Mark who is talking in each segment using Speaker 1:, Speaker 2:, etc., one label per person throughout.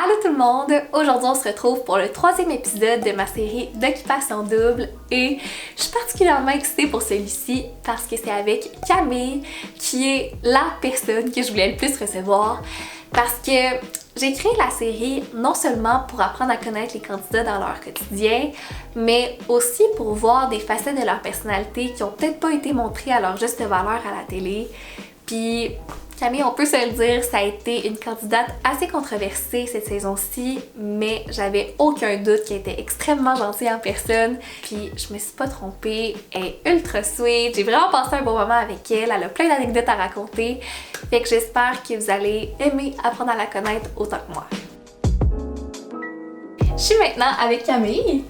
Speaker 1: Allô tout le monde! Aujourd'hui on se retrouve pour le 3e épisode de ma série d'Occupation Double et je suis particulièrement excitée pour celui-ci parce que c'est avec Camille qui est la personne que je voulais le plus recevoir parce que j'ai créé la série non seulement pour apprendre à connaître les candidats dans leur quotidien, mais aussi pour voir des facettes de leur personnalité qui ont peut-être pas été montrées à leur juste valeur à la télé. Puis Camille, on peut se le dire, ça a été une candidate assez controversée cette saison-ci, mais j'avais aucun doute qu'elle était extrêmement gentille en personne. Puis je me suis pas trompée, elle est ultra sweet, j'ai vraiment passé un bon moment avec elle, elle a plein d'anecdotes à raconter. Fait que j'espère que vous allez aimer apprendre à la connaître autant que moi. Je suis maintenant avec Camille.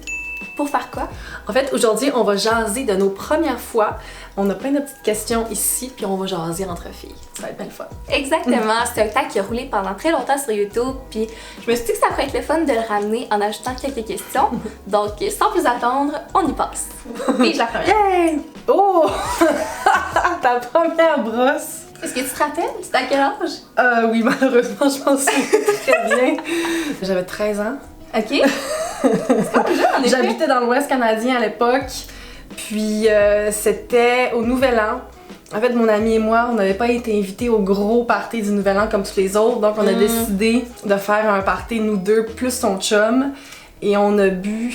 Speaker 1: Pour faire quoi?
Speaker 2: En fait, aujourd'hui, on va jaser de nos premières fois. On a plein de petites questions ici, puis on va jaser entre filles. Ça va être belle fun.
Speaker 1: Exactement. C'est un tag qui a roulé pendant très longtemps sur YouTube, puis je me suis dit que ça pourrait être le fun de le ramener en ajoutant quelques questions. Donc, sans plus attendre, on y passe. Puis la première.
Speaker 2: Yay! Oh! Ta première brosse!
Speaker 1: Est-ce que tu te rappelles? C'était à quel âge?
Speaker 2: Oui, malheureusement, je m'en souviens très bien. J'avais 13 ans.
Speaker 1: OK.
Speaker 2: J'habitais dans l'Ouest canadien à l'époque, puis c'était au Nouvel An. En fait, mon ami et moi, on n'avait pas été invités au gros party du Nouvel An comme tous les autres, donc on a décidé de faire un party, nous deux, plus son chum, et on a bu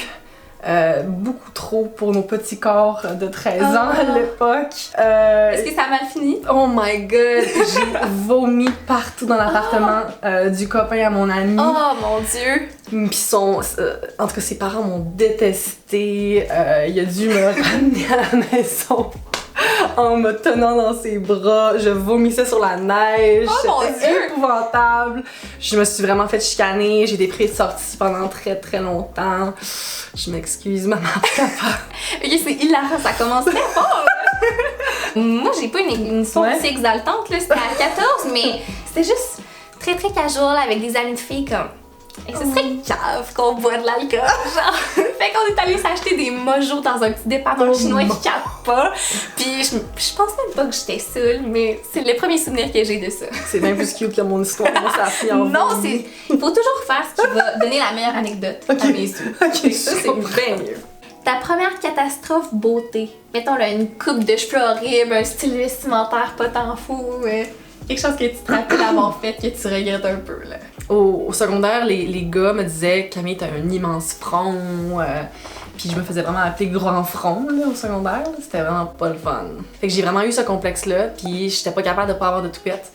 Speaker 2: beaucoup trop pour nos petits corps de 13 ans à l'époque.
Speaker 1: Est-ce que ça a mal fini?
Speaker 2: Oh my god, j'ai vomi partout dans l'appartement du copain à mon ami.
Speaker 1: Oh mon dieu!
Speaker 2: Puis en tout cas, ses parents m'ont détesté. Il a dû me ramener à la maison en me tenant dans ses bras. Je vomissais sur la neige.
Speaker 1: Oh mon Dieu!
Speaker 2: Épouvantable. Je me suis vraiment fait chicaner. J'ai des prises de sortie pendant très très longtemps. Je m'excuse, maman, papa.
Speaker 1: Ok, c'est hilarant, ça commence très fort! Moi, j'ai pas une histoire aussi exaltante, là. C'était à 14, mais c'était juste très très casual avec des amis de filles comme. Et ce serait cave qu'on boit de l'alcool, genre. Fait qu'on est allé s'acheter des mojos dans un petit département chinois qui capte pas. Puis je pense même pas que j'étais seule, mais c'est le premier souvenir que j'ai de ça.
Speaker 2: C'est bien plus cute que mon histoire. Moi, ça a fini en
Speaker 1: Non,
Speaker 2: vomi.
Speaker 1: il faut toujours faire ce qui va donner la meilleure anecdote à mes yeux.
Speaker 2: Ok,
Speaker 1: Ça, c'est bien mieux. Ta première catastrophe beauté. Mettons là, une coupe de cheveux horrible, un style vestimentaire pas tant fou, quelque chose que tu te rappelles avoir fait que tu regrettes un peu là.
Speaker 2: Au secondaire, les gars me disaient « Camille, t'as un immense front. Puis je me faisais vraiment appeler grand front là, au secondaire. C'était vraiment pas le fun. Fait que j'ai vraiment eu ce complexe-là, puis j'étais pas capable de pas avoir de toupette.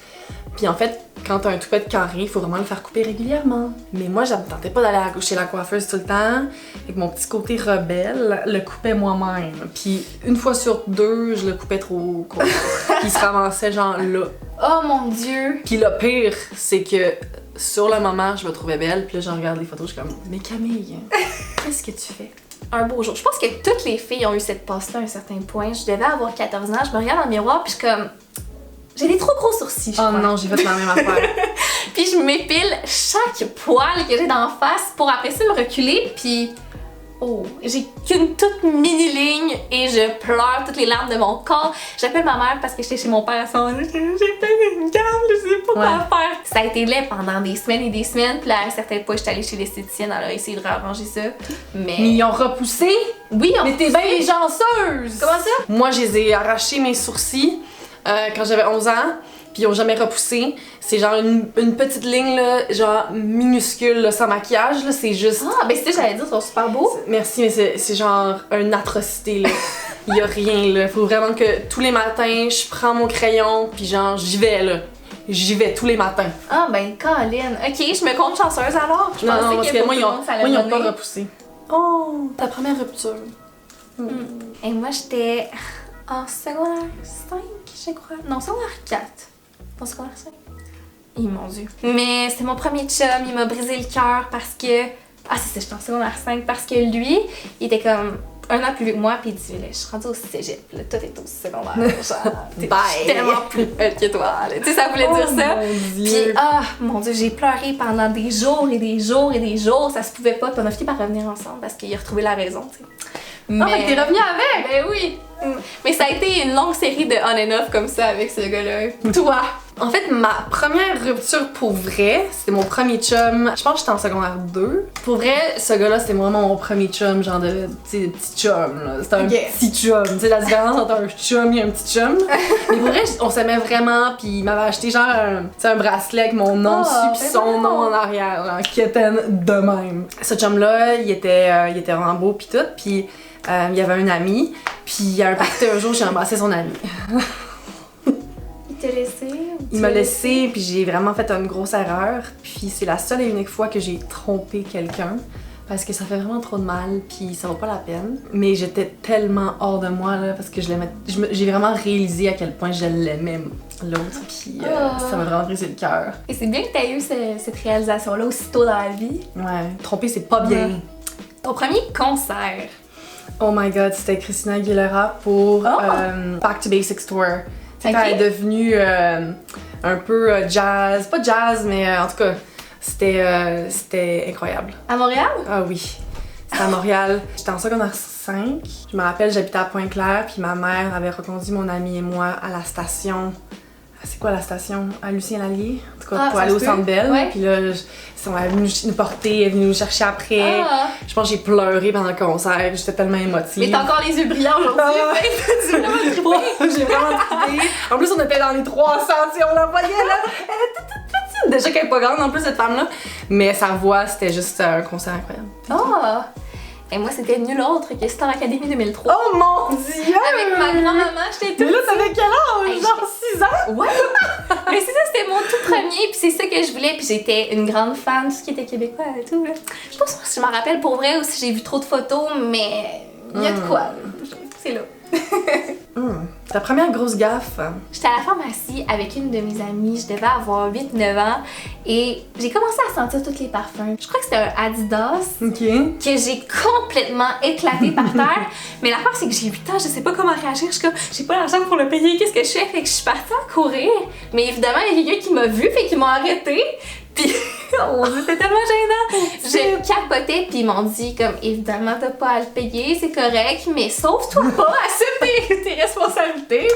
Speaker 2: Puis en fait, quand t'as un toupette carré, il faut vraiment le faire couper régulièrement. Mais moi, je me tentais pas d'aller chez la coiffeuse tout le temps. Avec mon petit côté rebelle, le coupais moi-même. Puis une fois sur deux, je le coupais trop court. Puis il se ramassait genre là.
Speaker 1: Oh mon dieu!
Speaker 2: Puis le pire, c'est que sur le moment, je me trouvais belle. Puis là, je regarde les photos, je suis comme « Mais Camille, qu'est-ce que tu fais? »
Speaker 1: Un beau jour. Je pense que toutes les filles ont eu cette passe-là à un certain point. Je devais avoir 14 ans, je me regarde dans le miroir puis je suis comme... J'ai des trop gros sourcils, je
Speaker 2: Oh
Speaker 1: crois.
Speaker 2: non, j'ai fait la même affaire.
Speaker 1: Puis je m'épile chaque poil que j'ai d'en face pour après ça me reculer puis... Oh, j'ai qu'une toute mini-ligne et je pleure toutes les larmes de mon corps. J'appelle ma mère parce que j'étais chez mon père à son âge. J'ai fait une gamme, je sais pas quoi faire. Ça a été laid pendant des semaines et des semaines. Puis là, à un certain point, j'étais allée chez l'esthéticienne, elle a essayé de réarranger ça. Mais
Speaker 2: ils ont repoussé?
Speaker 1: Oui,
Speaker 2: Mais t'es bien les chanceuse!
Speaker 1: Comment ça?
Speaker 2: Moi, je les ai arraché mes sourcils quand j'avais 11 ans. Puis ils ont jamais repoussé. C'est genre une petite ligne, là, genre minuscule, là, sans maquillage, là, c'est juste...
Speaker 1: Ah, ben c'est ça, j'allais dire, ils sont super beaux.
Speaker 2: Merci, mais c'est genre une atrocité, là. Il y a rien, là. Faut vraiment que tous les matins, je prends mon crayon, puis genre, j'y vais, là. J'y vais tous les matins.
Speaker 1: Ah, ben Colin. Ok, je me compte chanceuse alors. Je
Speaker 2: Non,
Speaker 1: pensais
Speaker 2: parce que moi, ils ont pas
Speaker 1: repoussé.
Speaker 2: repoussé. Oh, ta première rupture.
Speaker 1: Et moi, j'étais en secondaire 5, je crois. Non, secondaire 4. Pas secondaire 5. Mon Dieu. Mais c'est mon premier chum, il m'a brisé le cœur parce que... Ah, c'est ça, j'étais en secondaire 5 parce que lui, il était comme un an plus vieux que moi, puis il dit, là, je suis rendue au cégep, là, toi t'es au secondaire, genre, t'es tellement plus belle que toi, là. Tu sais, ça voulait dire ça. Puis, ah, mon Dieu, j'ai pleuré pendant des jours et des jours et des jours, ça se pouvait pas, puis on a fini par revenir ensemble parce qu'il a retrouvé la raison, tu sais.
Speaker 2: Mais... Ah, fait que t'es revenue avec!
Speaker 1: Ben oui! Mais ça a été une longue série de on and off comme ça avec ce gars-là. Toi,
Speaker 2: En fait, ma première rupture pour vrai, c'était mon premier chum. Je pense que j'étais en secondaire 2. Pour vrai, ce gars-là, c'était vraiment mon premier chum, genre de petit chum. Là. C'était un petit chum. Tu sais, la différence entre un chum et un petit chum. Mais pour vrai, on s'aimait vraiment, puis il m'avait acheté genre un bracelet avec mon nom dessus, puis son nom en arrière, genre, qui était de même. Ce chum-là, il était vraiment beau, puis tout, puis il y avait un ami, puis à un party un jour, j'ai embrassé son ami.
Speaker 1: Il t'a laissé?
Speaker 2: Il m'a laissé, puis j'ai vraiment fait une grosse erreur. Puis c'est la seule et unique fois que j'ai trompé quelqu'un. Parce que ça fait vraiment trop de mal, puis ça vaut pas la peine. Mais j'étais tellement hors de moi, là, parce que je l'aimais. J'ai vraiment réalisé à quel point je l'aimais, l'autre, puis ça m'a vraiment brisé le cœur.
Speaker 1: Et c'est bien que t'aies eu cette réalisation-là aussitôt dans la vie.
Speaker 2: Ouais, tromper, c'est pas bien.
Speaker 1: Ton premier concert?
Speaker 2: Oh my god, c'était Christina Aguilera pour Back to Basics Tour. Okay. Quand elle est devenue un peu jazz, pas jazz, mais en tout cas, c'était incroyable.
Speaker 1: À Montréal?
Speaker 2: Ah oui, c'était à Montréal. J'étais en secondaire 5. Je me rappelle, j'habitais à Pointe-Claire, puis ma mère avait reconduit mon amie et moi à la station. C'est quoi la station? À Lucien Lallier, en tout cas, pour aller au Centre Bell.
Speaker 1: Ouais.
Speaker 2: Puis là, elle est venue nous porter, elle est venue nous chercher après. Je pense que j'ai pleuré pendant le concert, j'étais tellement émotive.
Speaker 1: Mais t'as encore les yeux brillants aujourd'hui, j'ai vraiment trippé.
Speaker 2: J'ai vraiment trippé. En plus, on était dans les 300, tu sais, on la voyait là. Elle était toute petite. Déjà qu'elle est pas grande en plus, cette femme-là. Mais sa voix, c'était juste un concert incroyable.
Speaker 1: Et moi, c'était nul autre que Star Academy 2003.
Speaker 2: Oh mon dieu!
Speaker 1: Avec ma grand-maman, j'étais toute.
Speaker 2: Mais là, t'avais quel âge?
Speaker 1: Hey,
Speaker 2: genre 6 ans?
Speaker 1: Ouais! Mais c'est ça, c'était mon tout premier, puis c'est ça que je voulais, puis j'étais une grande fan de ce qui était québécois et tout. Là. Je sais pas si je m'en rappelle pour vrai ou si j'ai vu trop de photos, mais il y a de quoi. C'est là.
Speaker 2: Ta première grosse gaffe?
Speaker 1: J'étais à la pharmacie avec une de mes amies, je devais avoir 8-9 ans et j'ai commencé à sentir tous les parfums. Je crois que c'était un Adidas que j'ai complètement éclaté par terre. Mais l'affaire c'est que j'ai 8 ans, je sais pas comment réagir, je suis comme j'ai pas l'argent pour le payer, qu'est-ce que je fais? Fait que je suis partie à courir. Mais évidemment, il y a quelqu'un qui m'a vu, fait qu'ils m'ont arrêté. Puis c'était tellement gênant. Je capotais puis ils m'ont dit comme évidemment t'as pas à le payer, c'est correct, mais sauve-toi pas, assume tes responsabilités.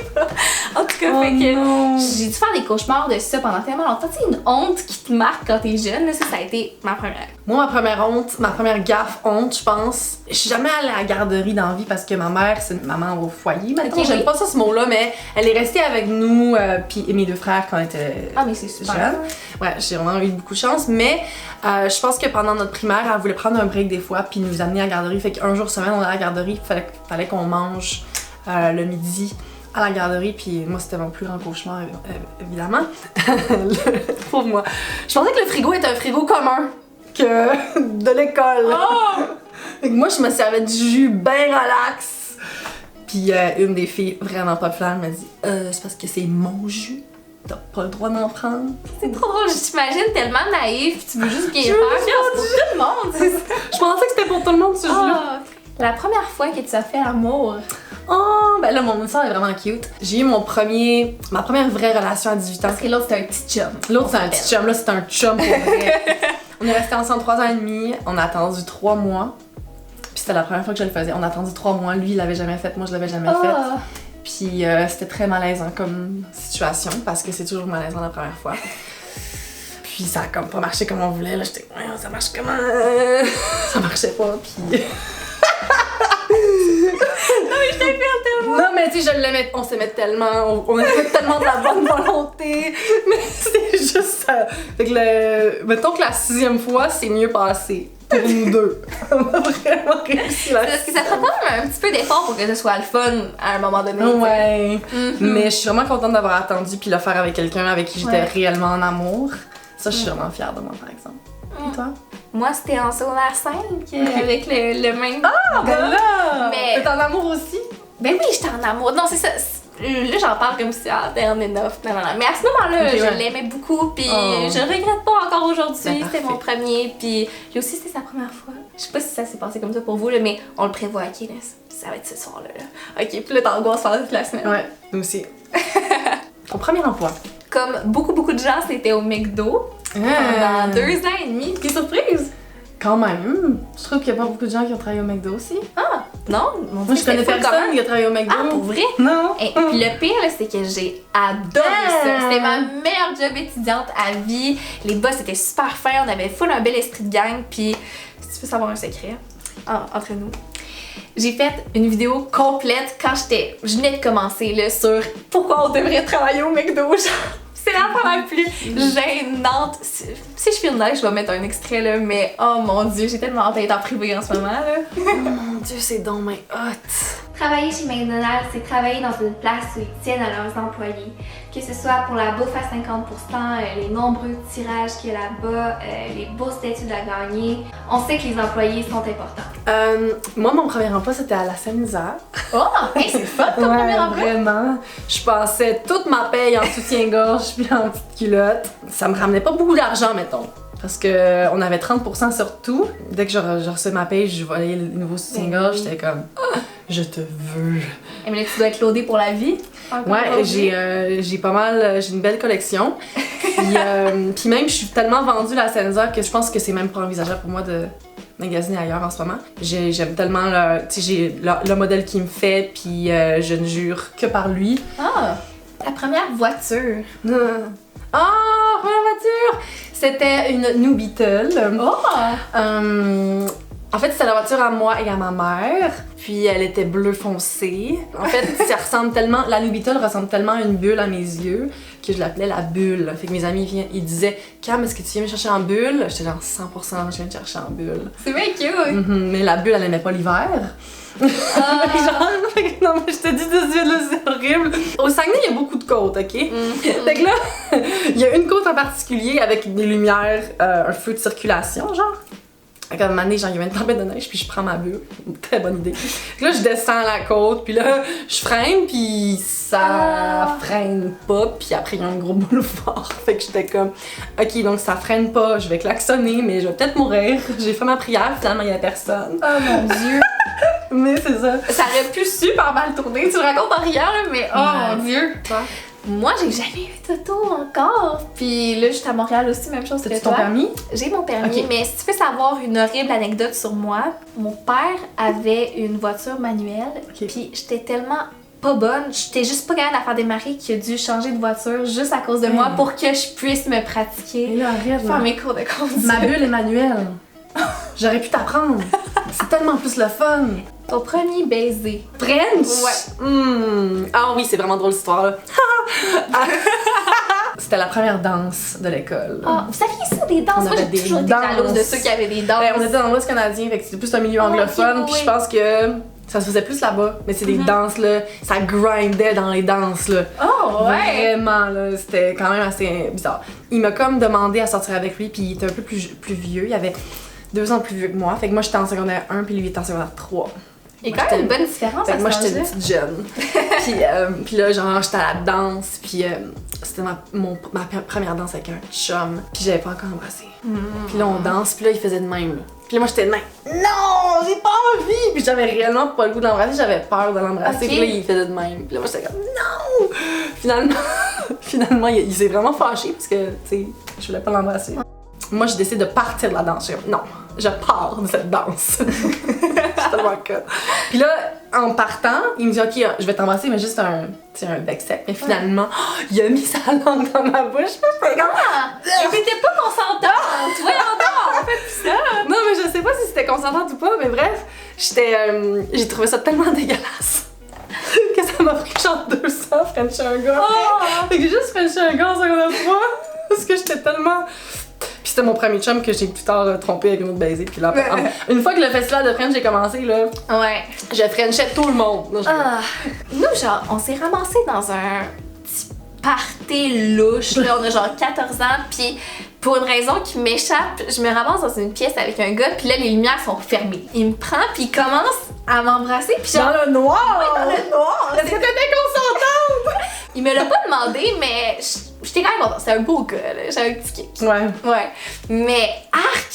Speaker 1: En tout cas, fait que j'ai dû faire des cauchemars de ça pendant tellement longtemps. Tu sais, une honte qui te marque quand t'es jeune, là, ça a été ma première.
Speaker 2: Moi, ma première gaffe honte, je pense. Je suis jamais allée à la garderie dans la vie parce que ma mère, c'est une maman au foyer. Maintenant, j'aime pas ça ce mot-là, mais elle est restée avec nous puis mes deux frères quand on était
Speaker 1: mais c'est super
Speaker 2: jeunes. Ouais, j'ai vraiment eu beaucoup de chance, mais je pense que pendant notre primaire, elle voulait prendre un break des fois puis nous amener à la garderie. Fait qu'un jour semaine, on allait à la garderie, fallait qu'on mange le midi à la garderie, puis moi c'était mon plus grand cauchemar évidemment. Pour moi. Je pensais que le frigo était un frigo commun que de l'école. Fait que moi je me servais du jus bien relax. Puis une des filles vraiment populaires m'a dit c'est parce que c'est mon jus. T'as pas le droit d'en prendre.
Speaker 1: C'est trop drôle, je t'imagine tellement naïf pis tu veux juste bien faire. C'est pour tout le monde, c'est ça.
Speaker 2: Je pensais que c'était pour tout le monde ce jus-là.
Speaker 1: La première fois que tu as fait l'amour.
Speaker 2: Oh, ben là, mon histoire est vraiment cute. J'ai eu ma première vraie relation à 18 ans.
Speaker 1: Parce que l'autre, c'était un petit chum.
Speaker 2: L'autre, c'est un petit chum. Là, c'est un chum pour vrai. On est restés ensemble 3 ans et demi. On a attendu 3 mois. Puis c'était la première fois que je le faisais. On a attendu 3 mois. Lui, il l'avait jamais fait. Moi, je l'avais jamais fait. Puis c'était très malaisant comme situation parce que c'est toujours malaisant la première fois. Puis ça a comme pas marché comme on voulait. Là, j'étais, ouais, ça marche comment? Ça marchait pas. Puis.
Speaker 1: Non mais je t'ai fait tellement.
Speaker 2: Non mais tu sais, je l'aimais, on s'aimait tellement, on avait tellement de la bonne volonté, mais c'est juste ça. Fait que mettons que la 6e fois, c'est mieux passé pour nous deux. On a vraiment réussi la.
Speaker 1: Parce que ça prend quand même un petit peu d'effort pour que ce soit le fun à un moment donné.
Speaker 2: Ouais. Mais je suis vraiment contente d'avoir attendu puis le faire avec quelqu'un avec qui j'étais réellement en amour. Ça, je suis vraiment fière de moi, par exemple. Et toi?
Speaker 1: Moi, c'était en secondaire 5 avec le même.
Speaker 2: Ah, ben là!
Speaker 1: Mais...
Speaker 2: T'es en amour aussi?
Speaker 1: Ben oui, j'étais en amour. Non, c'est ça. Là, j'en parle comme si c'était un enough. Non. Mais à ce moment-là, je l'aimais beaucoup. Puis je regrette pas encore aujourd'hui. C'était mon premier. Puis lui aussi, c'était sa première fois. Je sais pas si ça s'est passé comme ça pour vous, là, mais on le prévoit. Ok, là, ça va être ce soir-là. Là. Ok, puis là, t'angoisses pendant toute la semaine.
Speaker 2: Ouais, nous aussi. Ton premier emploi?
Speaker 1: Comme beaucoup de gens, c'était au McDo. Pendant 2 ans et demi. T'es surprise?
Speaker 2: Quand même. Je trouve qu'il y a pas beaucoup de gens qui ont travaillé au McDo aussi.
Speaker 1: Non?
Speaker 2: Moi, je connais personne qui a travaillé au McDo.
Speaker 1: Ah, pour vrai?
Speaker 2: Non.
Speaker 1: Et puis le pire, là, c'est que j'ai adoré ça. C'était ma meilleure job étudiante à vie. Les boss étaient super fins, on avait full un bel esprit de gang. Puis, si tu veux savoir un secret, entre nous, j'ai fait une vidéo complète quand je venais de commencer là, sur pourquoi on devrait travailler au McDo. Genre, c'est la fois la plus gênante. Si je filme là, je vais mettre un extrait là, mais oh mon dieu, j'ai tellement hâte d'être en privé en ce moment là.
Speaker 2: Oh mon dieu, c'est donc mais hot.
Speaker 1: Travailler chez McDonald's, c'est travailler dans une place où ils tiennent à leurs employés. Que ce soit pour la bouffe à 50%, les nombreux tirages qu'il y a là-bas, les bourses d'études à gagner. On sait que les employés sont importants.
Speaker 2: Moi, mon premier emploi, c'était à la Saint-Misère.
Speaker 1: Oh! Hey, c'est fun ton premier emploi!
Speaker 2: Vraiment. Je passais toute ma paye en soutien-gorge puis en petite culotte. Ça me ramenait pas beaucoup d'argent, mettons. Parce qu'on avait 30% sur tout. Dès que je recevais ma paye, je voyais le nouveau soutien-gorge, j'étais comme je te veux.
Speaker 1: Et mais là, tu dois être loadée pour la vie.
Speaker 2: Ouais, j'ai pas mal, j'ai une belle collection. Puis même, je suis tellement vendue la Saint-Misère que je pense que c'est même pas envisageable pour moi de magasiner ailleurs en ce moment. J'aime tellement j'ai le modèle qu'il me fait, puis je ne jure que par lui.
Speaker 1: Ah! Ta première voiture.
Speaker 2: Ah, première voiture! C'était une New Beetle.
Speaker 1: Oh!
Speaker 2: En fait, c'était la voiture à moi et à ma mère. Puis elle était bleu foncé. En fait, la New Beetle ressemble tellement à une bulle à mes yeux que je l'appelais la bulle. Fait que mes amis ils disaient Cam, est-ce que tu viens me chercher en bulle? J'étais genre 100% je viens te chercher en bulle.
Speaker 1: C'est bien cute!
Speaker 2: Mais la bulle, elle aimait pas l'hiver. Genre, non mais je te dis tout de suite là, c'est horrible. Au Saguenay, il y a beaucoup de côtes, ok? Fait que là, il y a une côte en particulier avec des lumières, un feu de circulation, genre. Fait qu'à un moment donné, genre, il y avait une tempête de neige, puis je prends ma bulle. Très bonne idée. Puis là, je descends la côte, puis là, je freine, puis ça freine pas, puis après, il y a un gros boulevard. Fait que j'étais comme, ok, donc ça freine pas, je vais klaxonner, mais je vais peut-être mourir. J'ai fait ma prière, finalement, il y a personne.
Speaker 1: Oh mon dieu!
Speaker 2: Mais c'est ça.
Speaker 1: Ça aurait pu super mal tourner, tu le racontes en riant, là, mais oh mon dieu!
Speaker 2: Toi?
Speaker 1: Moi, j'ai jamais eu d'auto encore. Puis là, j'étais à Montréal aussi, même chose que toi.
Speaker 2: T'as-tu ton permis?
Speaker 1: J'ai mon permis,
Speaker 2: Okay.
Speaker 1: mais si tu veux savoir une horrible anecdote sur moi, mon père avait une voiture manuelle,
Speaker 2: Okay.
Speaker 1: puis j'étais tellement pas bonne, j'étais juste pas capable de la faire démarrer qu'il a dû changer de voiture juste à cause de moi pour que je puisse me pratiquer,
Speaker 2: Et là, arrête,
Speaker 1: faire mes cours de conduite.
Speaker 2: ma bulle est manuelle. J'aurais pu t'apprendre. C'est tellement plus le fun.
Speaker 1: Ton premier baiser.
Speaker 2: French?
Speaker 1: Ouais.
Speaker 2: Ah oui, c'est vraiment drôle cette histoire-là. C'était la première danse de l'école.
Speaker 1: Ah, vous saviez ça, des danses?
Speaker 2: On
Speaker 1: Moi,
Speaker 2: avait
Speaker 1: j'ai
Speaker 2: des
Speaker 1: toujours été
Speaker 2: danses.
Speaker 1: jalouse de ceux qui avaient des danses.
Speaker 2: On était dans l'Ouest canadien, fait que c'était plus un milieu anglophone,
Speaker 1: ok,
Speaker 2: puis
Speaker 1: oui.
Speaker 2: je pense que ça se faisait plus là-bas. Mais c'est des danses là, ça grindait dans les danses là.
Speaker 1: Oh, ouais!
Speaker 2: Vraiment là, c'était quand même assez bizarre. Il m'a comme demandé à sortir avec lui, puis il était un peu plus vieux, il avait 2 ans plus vieux que moi. Fait que moi j'étais en secondaire 1 puis lui il était en secondaire 3.
Speaker 1: Il y a quand même une bonne différence.
Speaker 2: Fait que
Speaker 1: à
Speaker 2: moi
Speaker 1: cet
Speaker 2: j'étais une
Speaker 1: âge-là.
Speaker 2: petite jeune. Puis là genre j'étais à la danse, puis c'était ma première danse avec un chum, puis j'avais pas encore embrassé. Puis là on danse, puis là il faisait de même là. Puis là moi j'étais de même. Non, j'ai pas envie. Puis j'avais réellement pas le goût de l'embrasser, j'avais peur de l'embrasser.
Speaker 1: Ok.
Speaker 2: Puis là il faisait de même. Puis là moi j'étais comme non. Finalement il s'est vraiment fâché parce que tu sais je voulais pas l'embrasser. Moi j'ai décidé de partir de la danse. J'ai dit, non, je pars de cette danse. C'est tellement cool. Puis là, en partant, il me dit ok, je vais t'embrasser, mais juste un bec sec. Mais finalement, il a mis sa langue dans ma bouche. J'étais comme
Speaker 1: Et t'étais pas consentante! Voyons donc, on fait plus ça!
Speaker 2: non, mais je sais pas si c'était consentante ou pas, mais bref, j'ai trouvé ça tellement dégueulasse que ça m'a pris genre 200 Frencher un gars. Fait que j'ai juste Frenché un gars en secondaire 3 parce que j'étais tellement. Puis c'était mon premier chum que j'ai plus tard trompé avec une autre baiser. Puis là, une fois que le festival de French j'ai commencé, là,
Speaker 1: Ouais.
Speaker 2: je Frenchais tout le monde. Là,
Speaker 1: Nous, genre, on s'est ramassés dans un petit party louche, là, on a genre 14 ans, puis pour une raison qui m'échappe, je me ramasse dans une pièce avec un gars, puis là, les lumières sont fermées. Il me prend, puis il commence à m'embrasser, puis genre...
Speaker 2: dans le noir!
Speaker 1: Oui, dans le noir!
Speaker 2: Est-ce que t'étais consentante?
Speaker 1: Il me l'a pas demandé, mais j'étais quand même contente. C'était un beau gars, là. J'avais un petit kick.
Speaker 2: Ouais.
Speaker 1: Ouais. Mais arc!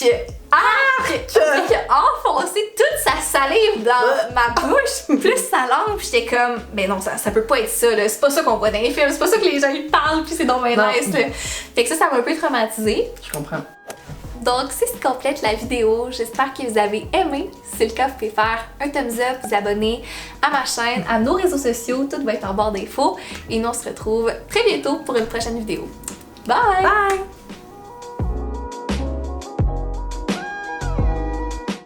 Speaker 1: Fait qu'il a enfoncé toute sa salive dans ma bouche, plus sa langue, pis j'étais comme, ben non, ça peut pas être ça, là. C'est pas ça qu'on voit dans les films, c'est pas ça que les gens ils parlent, pis c'est donc bien
Speaker 2: Non.
Speaker 1: nice, là. Fait que ça m'a un peu traumatisée.
Speaker 2: Je comprends.
Speaker 1: Donc, c'est ce qui complète la vidéo. J'espère que vous avez aimé. Si c'est le cas, vous pouvez faire un thumbs up, vous abonner à ma chaîne, à nos réseaux sociaux. Tout va être en barre d'infos. Et nous, on se retrouve très bientôt pour une prochaine vidéo. Bye!
Speaker 2: Bye!